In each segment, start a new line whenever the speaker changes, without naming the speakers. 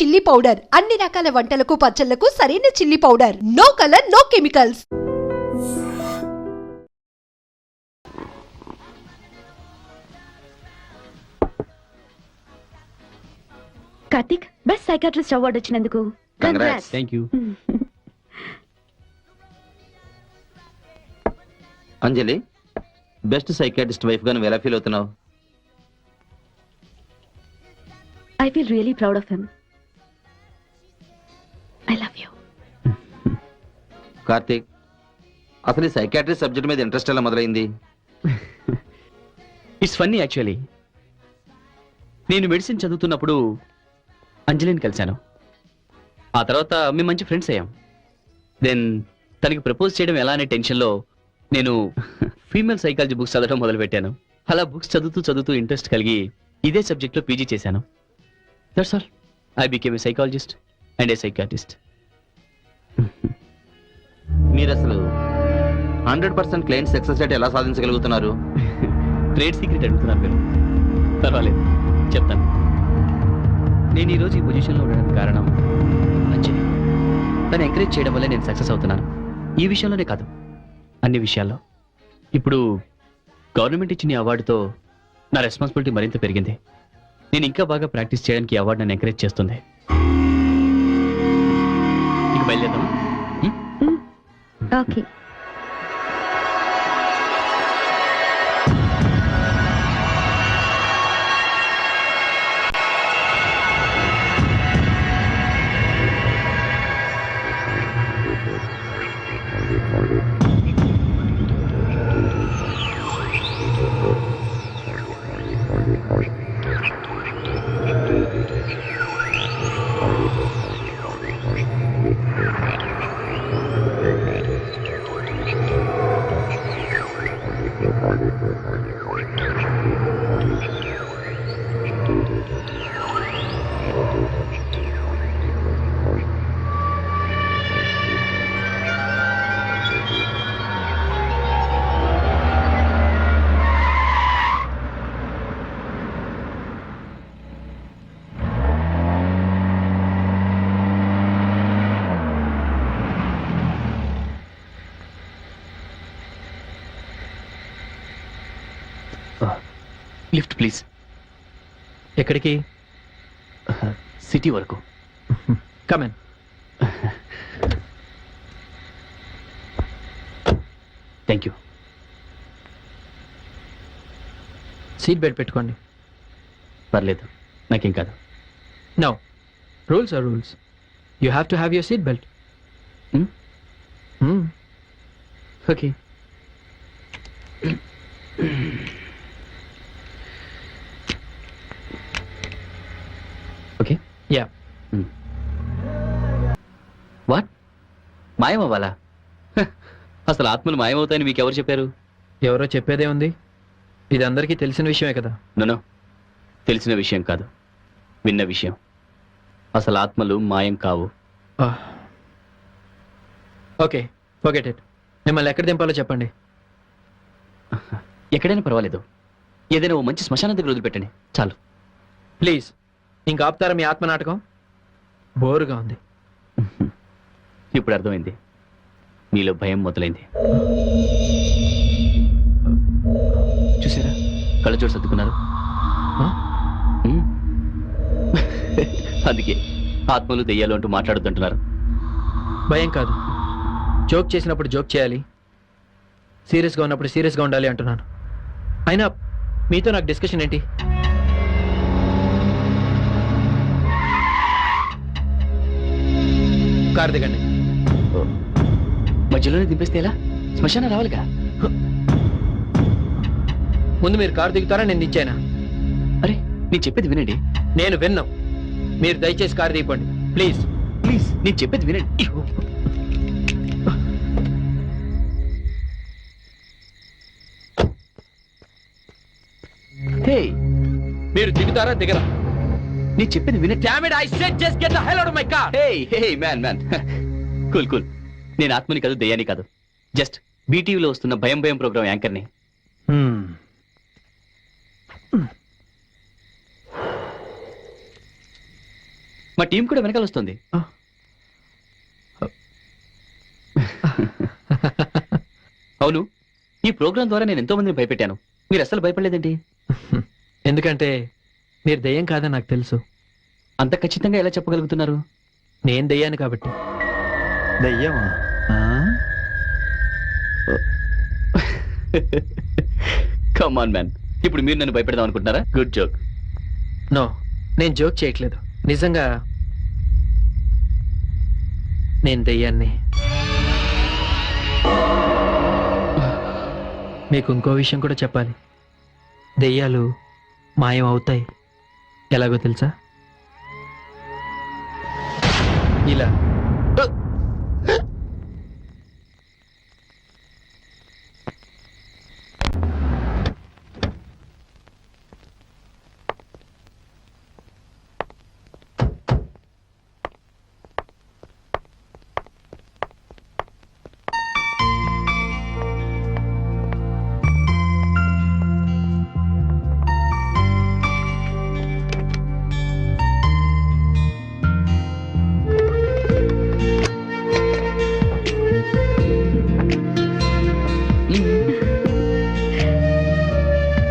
Chilli powder అన్ని రకాల వంటలకు పచ్చళ్లకు సరైన chilli powder. No colour, no chemicals.
Karthik, best psychiatrist award వచ్చినందుకు
Congrats.
Thank you.
Anjali, best psychiatrist wife గా నువ్వు ఎలా ఫీల్ అవుతున్నావు?
I feel really proud of him. I love you.
Karthik, అసలు ఈ సైకాట్రిస్ట్ సబ్జెక్ట్ మీద ఇంట్రెస్ట్ ఎలా మొదలైంది?
It's funny actually. నేను మెడిసిన్ చదువుతున్నప్పుడు అంజలిని కలిశాను. ఆ తర్వాత మేము మంచి ఫ్రెండ్స్ అయ్యాం. దెన్ తనకి ప్రపోజ్ చేయడం ఎలా అనే టెన్షన్లో నేను ఫీమేల్ సైకాలజీ బుక్స్ చదవడం మొదలుపెట్టాను. అలా బుక్స్ చదువుతూ ఇంట్రెస్ట్ కలిగి ఇదే సబ్జెక్ట్లో పీజీ చేశాను. That's all. I became a psychologist and A psychiatrist.
మీరు అసలు 100% క్లయింట్ సక్సెస్ రేట్ ఎలా సాధించగలుగుతున్నారు?
ట్రేడ్ సీక్రెట్ అడుగుతున్నారు మీరు. పర్వాలేదు, చెప్తాను. నేను ఈరోజు ఈ పొజిషన్లో ఉండడానికి కారణం అంజలి. తను ఎంకరేజ్ చేయడం వల్లే నేను సక్సెస్ అవుతున్నాను. ఈ విషయంలోనే కాదు, అన్ని విషయాల్లో. ఇప్పుడు గవర్నమెంట్ ఇచ్చిన ఈ అవార్డుతో నా రెస్పాన్సిబిలిటీ మరింత పెరిగింది. నేను ఇంకా బాగా ప్రాక్టీస్ చేయడానికి ఈ అవార్డు నన్ను ఎంకరేజ్ చేస్తుంది. ఇక బయలుదేరదామా?
ఓకే.
Lift please.
ఎక్కడికి?
సిటీ వరకు.
Come in.
Thank you.
Seat belt పెట్టుకోండి.
పర్లేదు, నాకేం కాదు.
No, rules are rules. You have to have your seat belt.
Okay. Okay.
Yeah.
What? మాయమవ్వాలా? అసలు ఆత్మలు మాయమవుతాయని మీకు ఎవరు చెప్పారు?
ఎవరో చెప్పేదే ఉంది. ఇది అందరికీ తెలిసిన విషయమే కదా.
నో, తెలిసిన విషయం కాదు, విన్న విషయం. అసలు ఆత్మలు మాయం కావు.
Okay, forget it. మిమ్మల్ని ఎక్కడ దింపాలో చెప్పండి.
ఎక్కడైనా పర్వాలేదు, ఏదైనా ఓ మంచి శ్మశానం దగ్గర వదిలిపెట్టండి చాలు.
ప్లీజ్, ఇంకా ఆపుతారా మీ ఆత్మ నాటకం? బోరుగా ఉంది.
ఇప్పుడు అర్థమైంది, మీలో భయం మొదలైంది. చూసారా, కళ్ళజోడు సర్దుకున్నారు. అందుకే ఆత్మలు దెయ్యాలు అంటూ మాట్లాడొద్దంటున్నారు.
భయం కాదు, జోక్ చేసినప్పుడు జోక్ చేయాలి, సీరియస్గా ఉన్నప్పుడు సీరియస్గా ఉండాలి అంటున్నాను. అయినా మీతో నాకు డిస్కషన్ ఏంటి? కారు దిగండి.
మధ్యలోనే దింపేస్తే ఎలా? శ్మశానం రావాలిగా.
ముందు మీరు కారు దిగుతారా, నేను దించానా?
అరే, నేను చెప్పేది వినండి.
నేను విన్నాం. మీరు దయచేసి కారు దిగిపోండి ప్లీజ్.
ప్లీజ్, నేను చెప్పేది వినండి. హే,
మీరు దిగుతారా దిగరా?
నేను చెప్పేది వినండి.
Damn it, I said just get the hell out of my car.
Hey man. Cool. నేను ఆత్మని కాదు, దయ్యాన్ని కాదు, జస్ట్ బీటీవీలో వస్తున్న భయం ప్రోగ్రామ్ యాంకర్ని. మా టీం కూడా వెనకాల వస్తుంది. అవును, ఈ ప్రోగ్రాం ద్వారా నేను ఎంతో మందిని భయపెట్టాను. మీరు అసలు భయపడలేదేంటి?
ఎందుకంటే మీరు దెయ్యం కాదని నాకు తెలుసు.
అంత ఖచ్చితంగా ఎలా చెప్పగలుగుతున్నారు?
నేను దెయ్యాను కాబట్టి.
దయ్యమా?
కమ్ ఆన్ మ్యాన్, ఇప్పుడు మీరు నన్ను భయపెడదాం అనుకుంటున్నారా? Good joke.
నో, నేను జోక్ చేయట్లేదు. నిజంగా నేను దెయ్యాన్ని. మీకు ఇంకో విషయం కూడా చెప్పాలి. దెయ్యాలు మాయం అవుతాయి. ఎలాగో తెలుసా? ఇలా.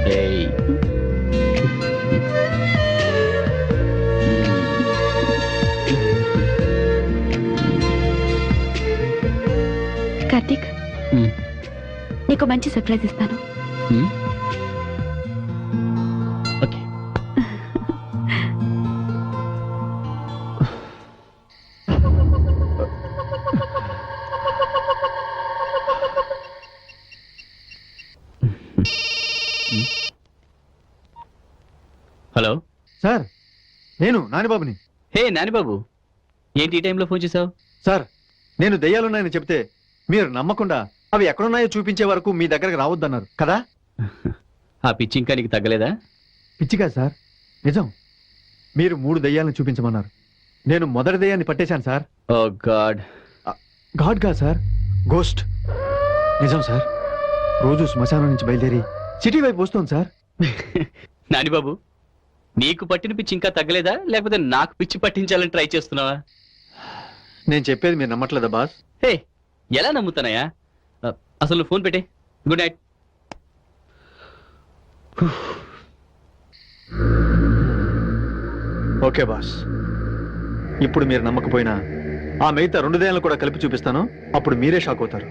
Hey.
కార్తీక్, నీకు మంచి సర్ప్రైజ్ ఇస్తాను.
ఓకే. హలో
సార్, నేను నానిబాబుని.
హే నానిబాబు, ఏంటి ఈ టైంలో ఫోన్ చేసావు?
సార్, నేను దెయ్యాలున్నాయని చెప్తే మీరు నమ్మకుండా అవి ఎక్కడున్నాయో చూపించే వరకు మీ దగ్గరకు రావద్దన్నారు కదా.
ఆ పిచ్చి ఇంకా నీకు తగ్గలేదా?
పిచ్చిగా సార్, నిజం. మీరు 3 దెయ్యాలను చూపించమన్నారు. నేను మొదటి దెయ్యాన్ని పట్టేశాను సార్.
ఓ గాడ్.
గాడ్ గా సార్, గోస్ట్. నిజం సార్, రోజు శ్మశానం నుంచి బయలుదేరి సిటీ వైపు వస్తుంది సార్.
నానిబాబు, నీకు పట్టిన పిచ్చి ఇంకా తగ్గలేదా, లేకపోతే నాకు పిచ్చి పట్టించాలని ట్రై చేస్తున్నావా?
నేను చెప్పేది మీరు నమ్మట్లేదా బాస్?
హే, ఎలా నమ్ముతానయ్యా? అసలు నువ్వు ఫోన్ పెట్టే. Good night.
ఓకే బాస్, ఇప్పుడు మీరు నమ్మకపోయినా ఆ మిగతా 2 దెయ్యాలను కూడా కలిపి చూపిస్తాను. అప్పుడు మీరే షాక్ అవుతారు.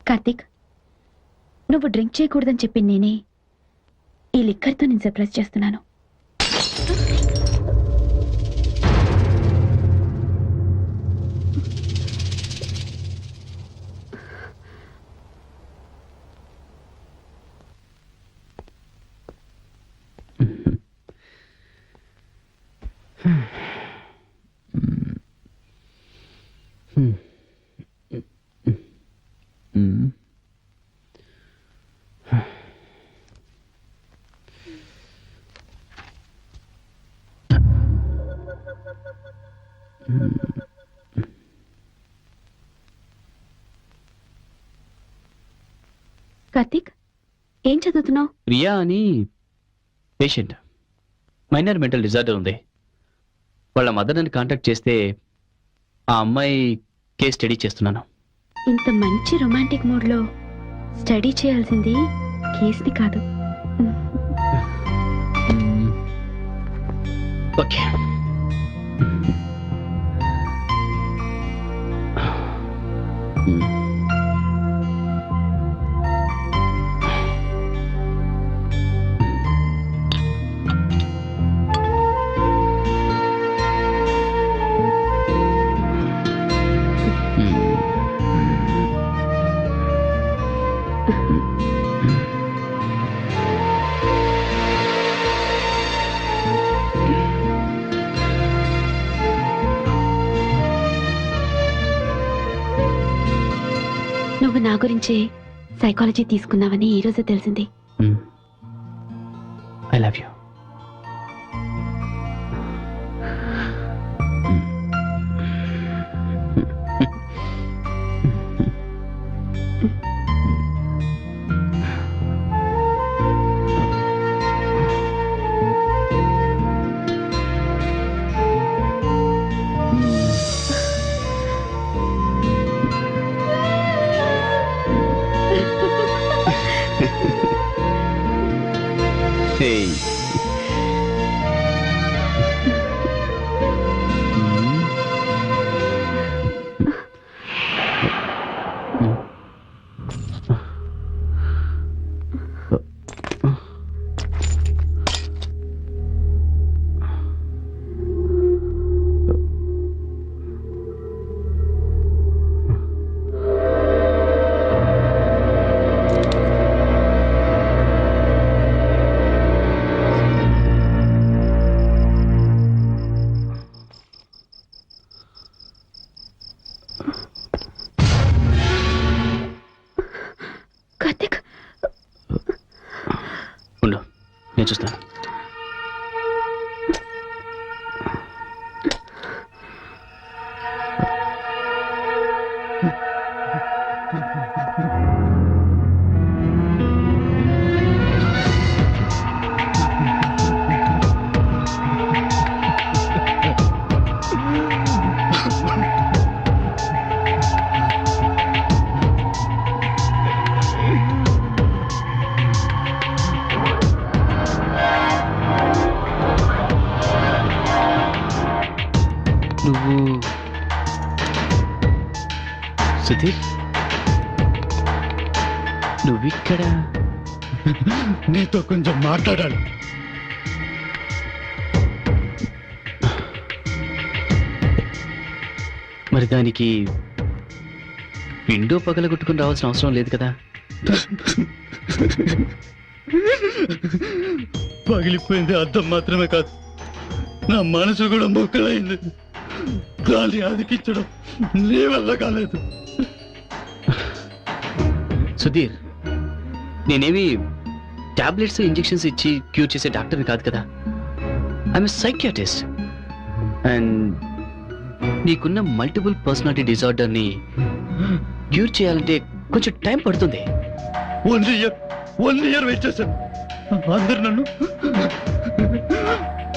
కార్తీక్, నువ్వు డ్రింక్ చేయకూడదని చెప్పి నేనే ఈ లిక్కర్తో నేను సర్ప్రైజ్ చేస్తున్నాను. కార్తీక్, ఏం చదువుతున్నావు?
ప్రియా అని పేషెంట్, మైనర్ మెంటల్ డిజార్డర్ ఉంది. వాళ్ళ మదర్ నన్ను కాంటాక్ట్ చేస్తే ఆ అమ్మాయి కేస్ స్టడీ చేస్తున్నాను.
ఇంత మంచి రొమాంటిక్ మూడ్ లో స్టడీ చేయాల్సింది కేస్ని కాదు.
ఓకే.
నువ్వు నా గురించే సైకాలజీ తీసుకున్నావని ఈ రోజే తెలిసింది.
I love you. Hey.
Karthik,
ఉండు, నేను చూస్తాను. నువ్వు సుధీర్, నువ్విక్కడ?
నీతో కొంచెం మాట్లాడాలి.
మరి దానికి విండో పగలగొట్టుకుని రావాల్సిన అవసరం లేదు కదా.
పగిలిపోయింది అద్దం మాత్రమే కాదు, నా మనసు కూడా మొక్కలైంది. దాన్ని అదికించడం నీ వల్ల కాలేదు.
సుధీర్, నేనేమి టాబ్లెట్స్ ఇంజెక్షన్స్ ఇచ్చి క్యూర్ చేసే డాక్టర్ని కాదు కదా. I'm psychiatrist. అండ్ నీకున్న మల్టిపుల్ పర్సనాలిటీ డిజార్డర్ని క్యూర్ చేయాలంటే కొంచెం టైం పడుతుంది.
1 ఇయర్ వెయిట్ చేశాను. అందరు నన్ను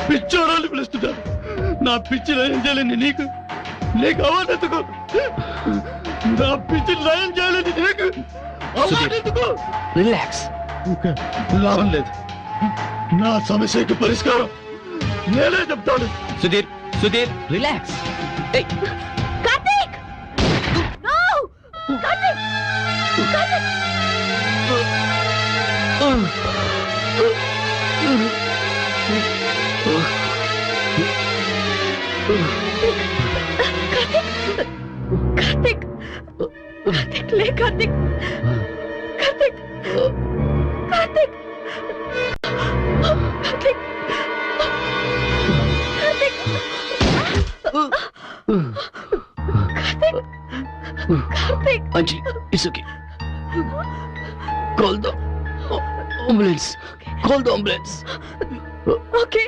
పిచ్చోడాలు పిలుస్తున్నారు. నా పిచ్చి లయం చేయాలని నీకు అవార్డెందుకు? నా పిచ్చి లయం చేయాలని నీకు అవార్డెందుకు?
రిలాక్స్.
లాభం లేదు. నా సమస్యకి పరిష్కారం నేనే చెప్తాను.
సుధీర్, సుధీర్, రిలాక్స్.
కార్తిక్! No! కార్తిక్! కార్తిక్! కార్తిక్! కార్తిక్, లే Karthik! Karthik! Karthik! Karthik! Karthik! Karthik!
Anjali, it's okay. Call the ambulance. Call the ambulance.
Okay.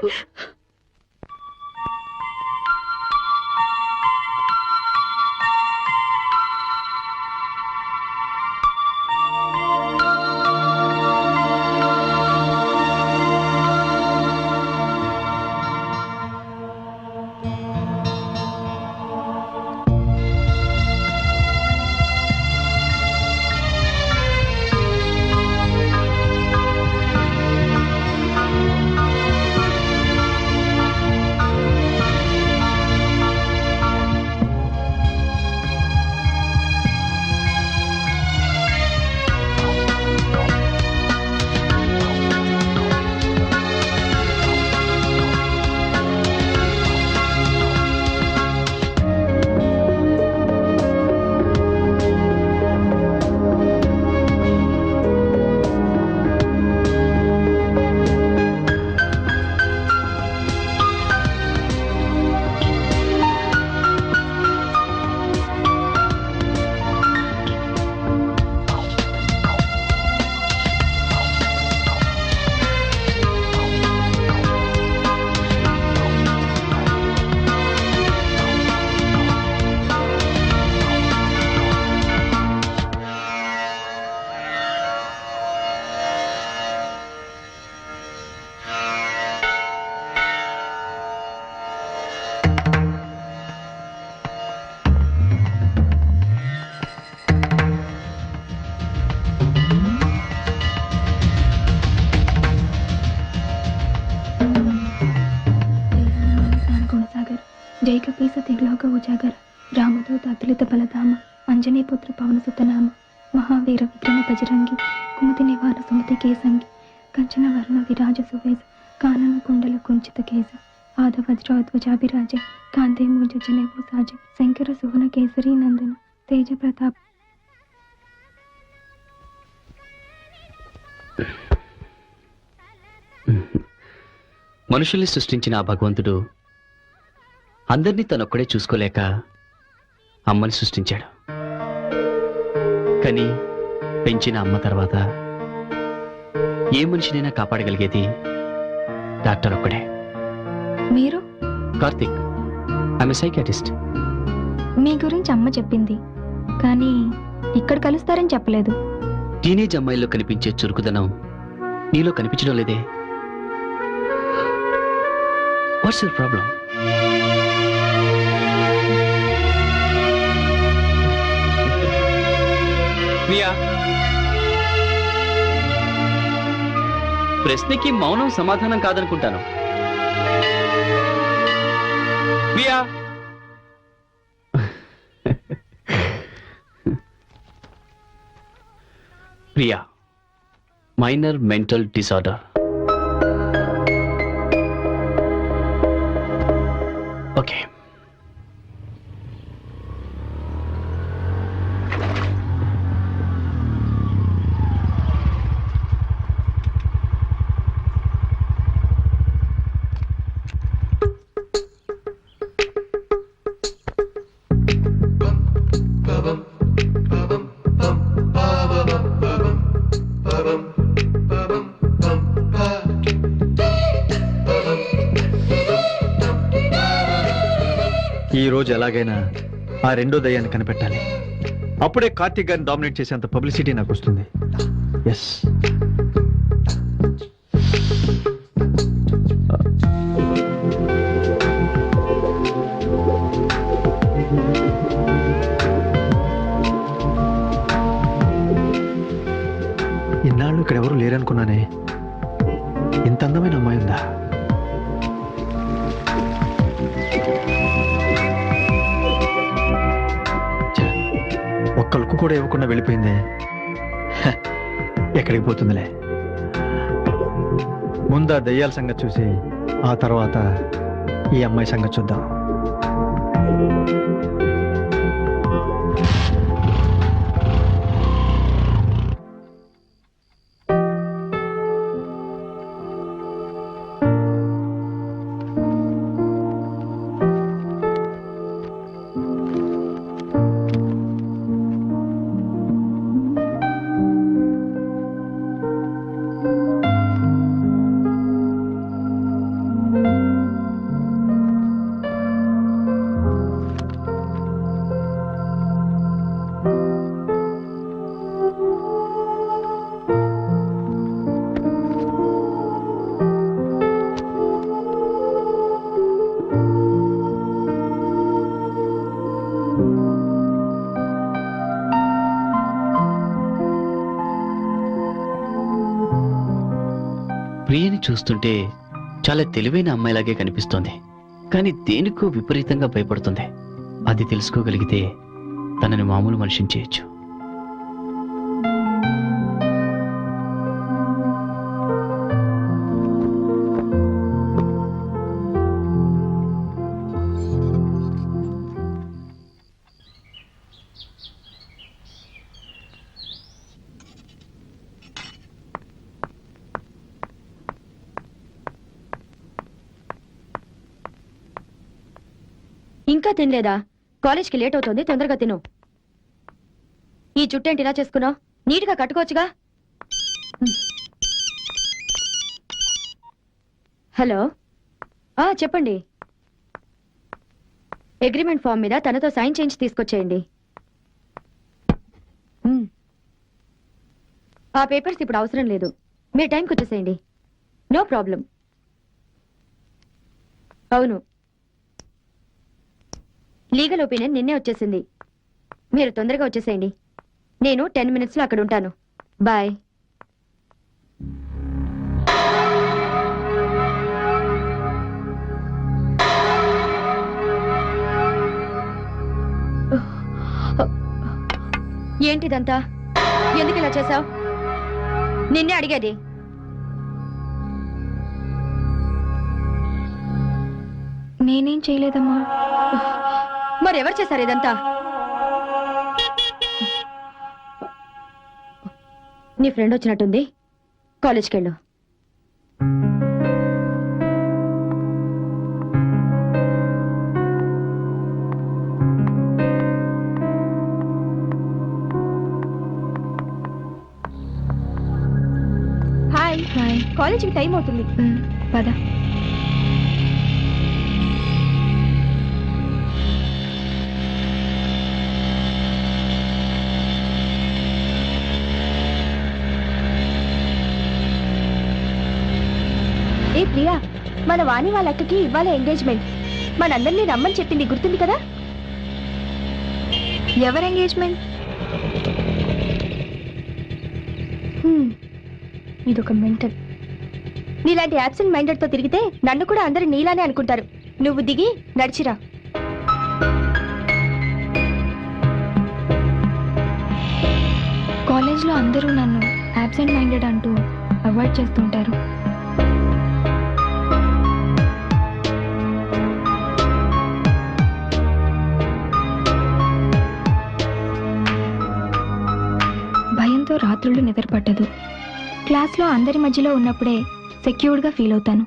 జైకపీసతిర్లోక ఉజాగర రామదూత అతులిత బలధామ అంజనీపుత్ర పవనసుతనామ మహావీర విక్రమ బజరంగి కుమతి నివార సుమతి కేసంగి కంచన వర్ణ విరాజ సువేశ కానన కుండల కుంచిత కేశ ఆద వజ్రోధ్వజాభిరాజ కాంతే మూజ జనేవు సాజ శంకర సువన కేసరి నందన తేజ ప్రతాప్.
మనుషుల్ని సృష్టించిన ఆ భగవంతుడు అందరినీ తనొక్కడే చూసుకోలేక అమ్మని సృష్టించాడు. కానీ పెంచిన అమ్మ తర్వాత ఏ మనిషినైనా కాపాడగలిగేది డాక్టర్ ఒక్కడే.
మీరు
కార్తిక్, ఐఎమ్ సైకియాట్రిస్ట్.
మీ గురించి అమ్మ చెప్పింది, కానీ ఇక్కడ కలుస్తారని చెప్పలేదు.
టీనేజ్ అమ్మాయిల్లో కనిపించే చురుకుదనం నీలో కనిపించడం లేదే. What's your problem? ప్రశ్నకి మౌనం సమాధానం కాదనుకుంటాను. Priya, Priya, minor mental disorder. Okay,
ఈ రోజు ఎలాగైనా ఆ రెండో దయ్యాన్ని కనిపెట్టాలి. అప్పుడే కార్తీక్ గారిని డామినేట్ చేసేంత పబ్లిసిటీ నాకు వస్తుంది. ఎస్, ఇన్నాళ్ళు ఇక్కడ ఎవరు లేరనుకున్నానే. ఇంత అందమైన అమ్మాయి ఉందా? ఒక్క లుక్కు కూడా ఇవ్వకుండా వెళ్ళిపోయిందే. ఎక్కడికి పోతుందిలే. ముందా దయ్యాల సంగతి చూసి ఆ తర్వాత ఈ అమ్మాయి సంగతి చూద్దాం. ప్రియని చూస్తుంటే చాలా తెలివైన అమ్మాయిలాగే కనిపిస్తోంది. కానీ దేనికో విపరీతంగా భయపడుతుంది. అది తెలుసుకోగలిగితే తనని మామూలు మనిషిని చేయొచ్చు.
ఇంకా తినలేదా? కాలేజ్కి లేట్ అవుతుంది, తొందరగా తిను. ఈ చుట్టేంటి ఇలా చేసుకున్నావు? నీట్గా కట్టుకోవచ్చుగా. హలో, చెప్పండి. అగ్రిమెంట్ ఫామ్ మీద తనతో సైన్ చేయించి తీసుకొచ్చేయండి. ఆ పేపర్స్ ఇప్పుడు అవసరం లేదు, మీరు టైంకి వచ్చేసేయండి. No problem. అవును, లీగల్ ఒపీనియన్ నిన్నే వచ్చేసింది. మీరు తొందరగా వచ్చేసేయండి. నేను 10 minutesలో అక్కడ ఉంటాను. బాయ్. ఏంటిదంతా? ఎందుకు ఇలా చేసావు? నిన్నే అడిగేది.
నేనేం చేయలేదమ్మా.
మరెవరు చేశారు ఇదంతా? నీ ఫ్రెండ్ వచ్చినట్టుంది, కాలేజ్కి వెళ్ళు.
హాయ్ హాయ్, కాలేజీకి టైం అవుతుంది. పద. ఏ ప్రియా, మన వాణి వాళ్ళ అక్కకి ఇవాళ ఎంగేజ్మెంట్. మనందరినీ రమ్మని చెప్పింది, గుర్తుంది కదా? ఎవరు ఎంగేజ్మెంట్? ఇదొక మెంటల్. నీలాంటి యాబ్సెంట్ మైండెడ్ తో తిరిగితే నన్ను కూడా అందరూ నీలానే అనుకుంటారు. నువ్వు దిగి నడిచిరా. కాలేజ్లో అందరూ నన్ను యాబ్సెంట్ మైండెడ్ అంటూ అవాయిడ్ చేస్తుంటారు. భయంతో రాత్రులు నిద్రపట్టదు. క్లాస్లో అందరి మధ్యలో ఉన్నప్పుడే సెక్యూర్డ్గా ఫీల్ అవుతాను.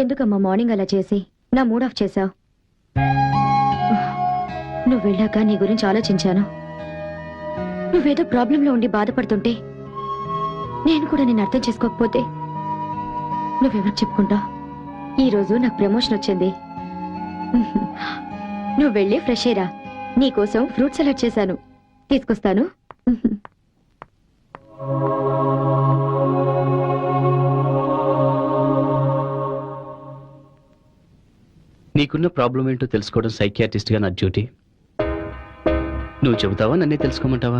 ఎందుకమ్మా మార్నింగ్ అలా చేసి నా మూడ్ ఆఫ్ చేశావు? నువ్వు వెళ్ళాక నీ గురించి ఆలోచించాను. నువ్వేదో ప్రాబ్లంలో ఉండి బాధపడుతుంటే నేను కూడా నేను అర్థం చేసుకోకపోతే నువ్వెవరికి చెప్పుకుంటా? ఈరోజు నాకు ప్రమోషన్ వచ్చింది. నువ్వు వెళ్ళి ఫ్రెష్ అయ్యరా. నీకోసం ఫ్రూట్ సలాడ్ చేశాను, తీసుకొస్తాను.
నీకున్న ప్రాబ్లం ఏంటో తెలుసుకోవడం సైకియాట్రిస్ట్గా నా డ్యూటీ. నువ్వు చెబుతావా, నన్నే తెలుసుకోమంటావా?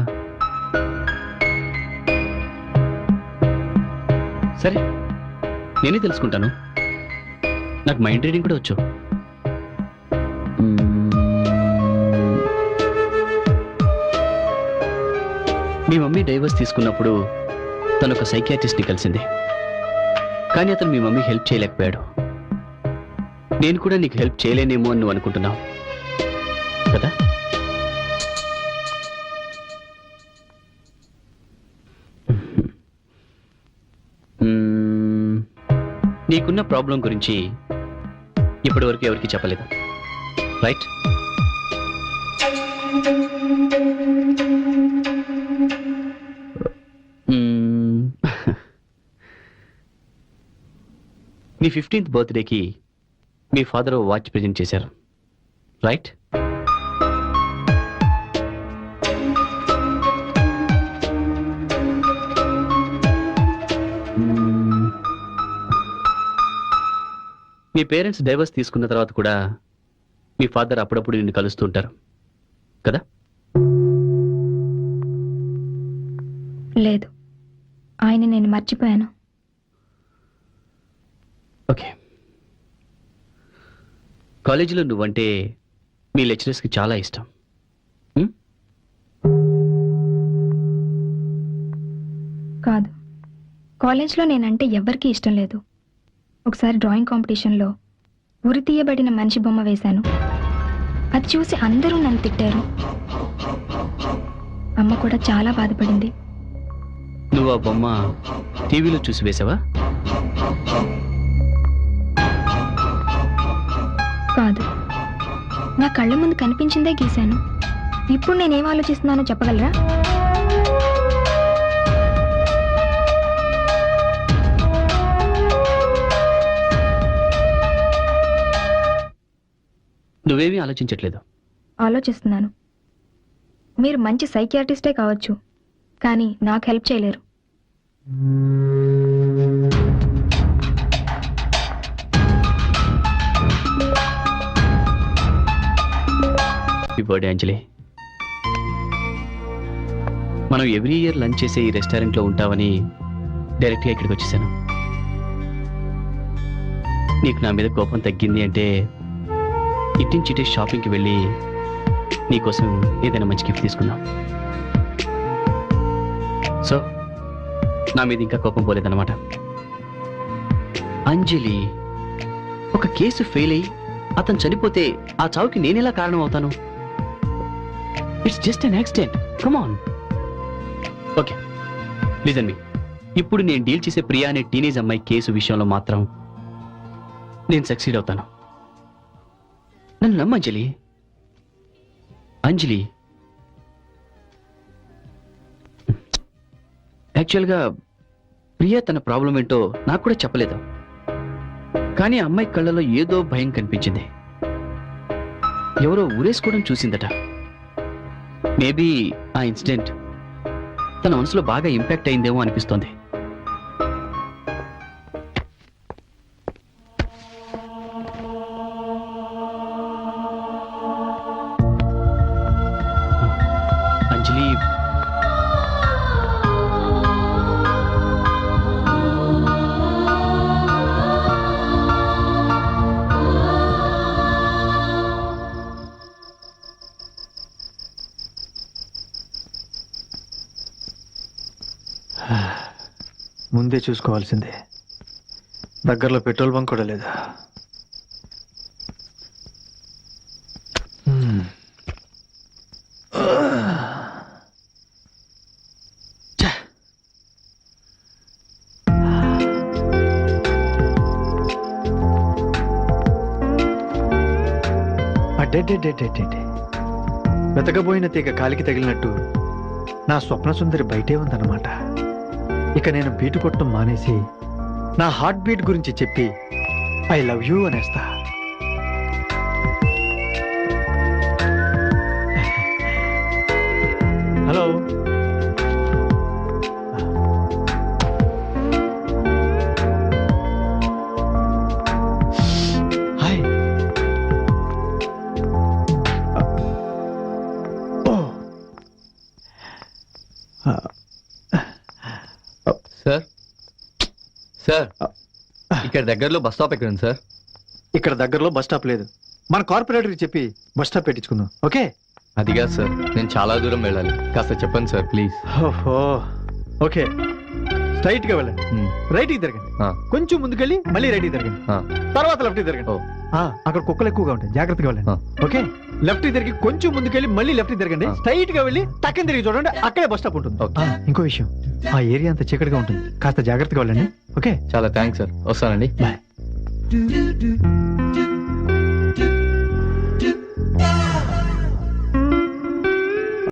సరే, నేనే తెలుసుకుంటాను. నాకు మైండ్ రీడింగ్ కూడా వచ్చు. మీ మమ్మీ డైవర్స్ తీసుకున్నప్పుడు తను ఒక సైకియాట్రిస్ట్ని కలిసింది. కానీ అతను మీ మమ్మీ హెల్ప్ చేయలేకపోయాడు. నేను కూడా నీకు హెల్ప్ చేయలేనేమో అని నువ్వు అనుకుంటున్నావు కదా? నీకున్న ప్రాబ్లం గురించి ఇప్పటి వరకు ఎవరికి చెప్పలేదు, రైట్? నీ 15th బర్త్డేకి మీ ఫాదర్ వాచ్ ప్రెజెంట్ చేశారు, రైట్? మీ పేరెంట్స్ డైవర్స్ తీసుకున్న తర్వాత కూడా మీ ఫాదర్ అప్పుడప్పుడు నిన్ను కలుస్తూ ఉంటారు కదా?
లేదు, ఆయన నేను మర్చిపోయాను.
ఓకే. కాలేజీలో నువ్వంటే మీ లెక్చరర్స్కి చాలా ఇష్టం.
కాదు, కాలేజ్లో నేనంటే ఎవ్వరికీ ఇష్టం లేదు. ఒకసారి డ్రాయింగ్ కాంపిటీషన్లో ఉరి తీయబడిన మనిషి బొమ్మ వేశాను. అది చూసి అందరూ నన్ను తిట్టారు. అమ్మ కూడా చాలా బాధపడింది.
నువ్వు ఆ బొమ్మ టీవీలో చూసి వేసావా?
కాదు, నా కళ్ళ ముందు కనిపించిందే గీశాను. ఇప్పుడు నేనేం ఆలోచిస్తున్నానో చెప్పగలరా?
నువ్వేమీ ఆలోచించట్లేదు.
ఆలోచిస్తున్నాను. మీరు మంచి సైకియాట్రిస్టే కావచ్చు, కానీ నాకు హెల్ప్ చేయలేరు.
హ్యాపీ బర్త్డే అంజలి. మనం ఎవ్రీ ఇయర్ లంచ్ చేసే ఈ రెస్టారెంట్లో ఉంటామని డైరెక్ట్గా ఇక్కడికి వచ్చేసాను. నీకు నా మీద కోపం తగ్గింది అంటే ఇట్టించిటే షాపింగ్కి వెళ్ళి నీకోసం ఏదైనా మంచి గిఫ్ట్ తీసుకుందాం. సో నా మీద ఇంకా కోపం పోలేదన్నమాట. అంజలి, ఒక కేసు ఫెయిల్ అయ్యి అతను చనిపోతే ఆ చావుకి నేనెలా కారణం అవుతాను? It's just an accident. Come on. Okay, listen me. ఇప్పుడు నేను డీల్ చేసే ప్రియా అనే టీనేజ్ అమ్మాయి కేసు విషయంలో మాత్రం నేను సక్సీడ్ అవుతాను. నన్ను నమ్ము అంజలి. అంజలి, యాక్చువల్గా ప్రియా తన ప్రాబ్లం ఏంటో నాకు కూడా చెప్పలేదు. కానీ ఆ అమ్మాయి కళ్ళలో ఏదో భయం కనిపించింది. ఎవరో ఊరేసుకోవడం చూసిందట. మేబీ ఆ ఇన్సిడెంట్ తన మనసులో బాగా ఇంపాక్ట్ అయిందేమో అనిపిస్తోంది. అంజలి,
ముందే చూసుకోవాల్సిందే. దగ్గరలో పెట్రోల్ బంక్ కూడా లేదా? ఛ! అడ్డెడ్డెడ్డెడ్డెడ్డెడ్డె. వెతకబోయిన తీగ కాలికి తగిలినట్టు నా స్వప్న సుందరి బయటే ఉందన్నమాట. ఇక నేను బీటు కొట్టడం మానేసి నా హార్ట్ బీట్ గురించి చెప్పి ఐ లవ్ యూ అనేస్తా. Hello, hi.
సార్ ఇక్కడ దగ్గరలో బస్ స్టాప్ ఎక్కడ ఉంది సార్?
ఇక్కడ దగ్గరలో బస్ స్టాప్ లేదు. మన కార్పొరేటర్కి చెప్పి బస్ స్టాప్ పెట్టించుకుందాం. ఓకే?
అది కాదు సార్, నేను చాలా దూరం వెళ్ళాలి, కాస్త చెప్పండి సార్ ప్లీజ్.
ఓహో, ఓకే. స్ట్రైట్ గా వెళ్ళండి, రైట్కి తిరగండి, కొంచెం ముందుకెళ్ళి మళ్ళీ రైట్కి తిరగండి, తర్వాత లెఫ్ట్ తిరగండి. అక్కడ కుక్కలు ఎక్కువగా ఉంటాయి, జాగ్రత్తగా వెళ్ళండి. ఓకే? లెఫ్ట్ తిరిగి కొంచెం ముందుకెళ్ళి మళ్ళీ లెఫ్ట్ తిరగండి, స్ట్రైట్ గా వెళ్ళి టక్కన తిరిగి చూడండి, అక్కడే బస్ స్టాప్ ఉంటుంది. ఇంకో విషయం, ఆ ఏరియా అంతా చీకటిగా ఉంటుంది, కాస్త జాగ్రత్తగా వెళ్ళండి. ఓకే?
చాలా థ్యాంక్స్ సార్, వస్తానండి.
బాయ్.